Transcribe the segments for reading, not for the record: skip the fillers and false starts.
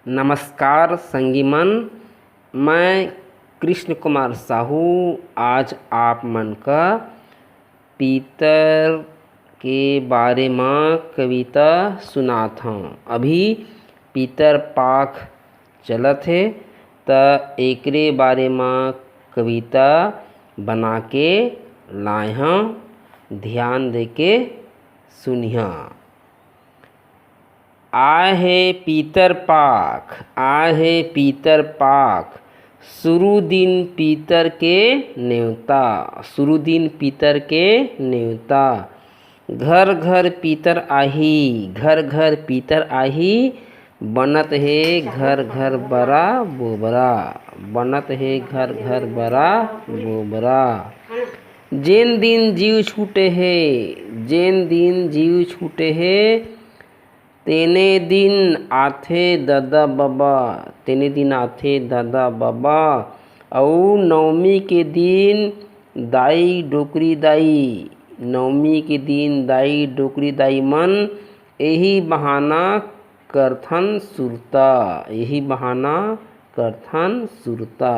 नमस्कार संगीमन, मैं कृष्ण कुमार साहू आज आप मन का पीतर के बारे में कविता सुनात हूँ। अभी पीतर पाक चलत है त एकरे बारे में कविता बना के लाए हूँ, ध्यान दे के सुनिया। आए है पीतर पाक, आए है पीतर पाक, शुरू दिन पीतर के नेवता, शुरू दिन पीतर के नेवता। घर घर पीतर आही, घर घर पीतर आही, बनत है घर घर बड़ा बोबरा, बनत है घर घर बड़ा बोबरा। जेन दिन जीव छूटे है, जेन दिन जीव छूटे है, तेने दिन आथे दादा बाबा, तेने दिन आथे दादा बाबा। और नवमी के दिन दाई डोकरी दाई, नवमी के दिन दाई डोकरी दाई मन यही बहाना करथन सुरता, यही बहाना करथन सुरता।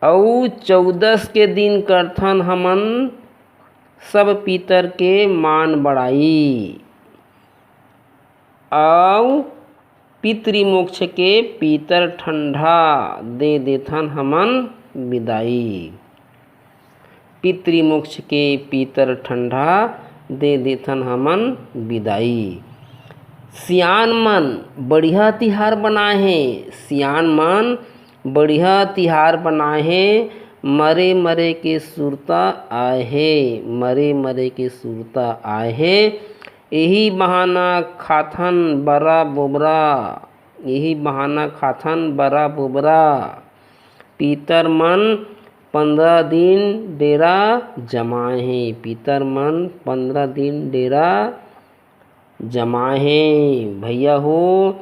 और 14 के दिन करथन हमन सब पीतर के मान बढ़ाई। और पितृमोक्ष के पीतर ठंडा दे देथन हमन विदाई, पितृमोक्ष के पीतर ठंडा दे देथन हमन विदाई। सियान मन बढ़िया तिहार बनाए हैं, सियान मन बढ़िया तिहार बनाए हैं। मरे मरे के सुरता आए हैं, मरे मरे के सुरता आए हैं। यही बहाना खाथन बड़ा बोबरा, यही बहाना खाथन बड़ा बोबरा। पीतर मन 15 दिन डेरा जमाए हैं, पीतर मन 15 दिन डेरा जमाए हैं। भैया हो,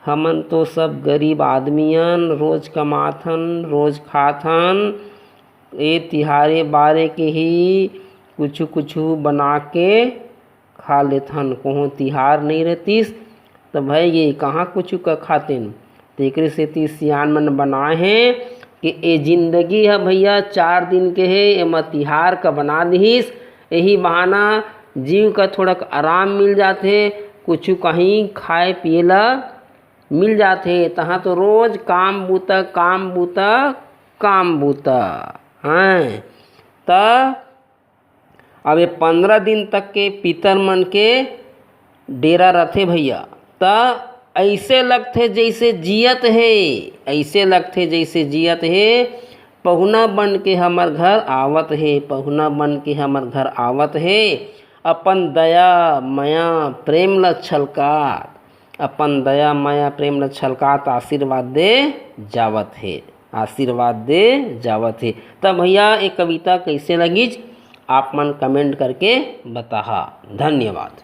हमन तो सब गरीब आदमियन, रोज कमाथन रोज खाथन, ये तिहारे बारे के ही कुछ कुछ बना के खा लेथन। कहूँ तिहार नहीं रहतीस तो भाई ये कहाँ कुछ का खातेन। तो एक सेती सियान मन बनाए हैं कि ये जिंदगी है भैया 4 दिन के है, एमा तिहार का बना दिहिस। यही बहाना जीव का थोड़ा आराम मिल जाते, कुछ कहीं खाए पिए ला मिल जाते। तहाँ तो रोज काम बूता काम बूता काम बूता हैं। त अब ये 15 दिन तक के पीतर मन के डेरा रथे भैया। त ऐसे लगथे जैसे जियत है, ऐसे लगथे जैसे जियत है। पहुना बन के हमर घर आवत है, पहुना बन के हमर घर आवत है। अपन दया माया प्रेम ल छलकात, अपन दया माया प्रेम ल छलकात आशीर्वाद दे जावत है, आशीर्वाद दे जावत है। तब भैया ये कविता कैसे लगी आप मन कमेंट करके बताहा। धन्यवाद।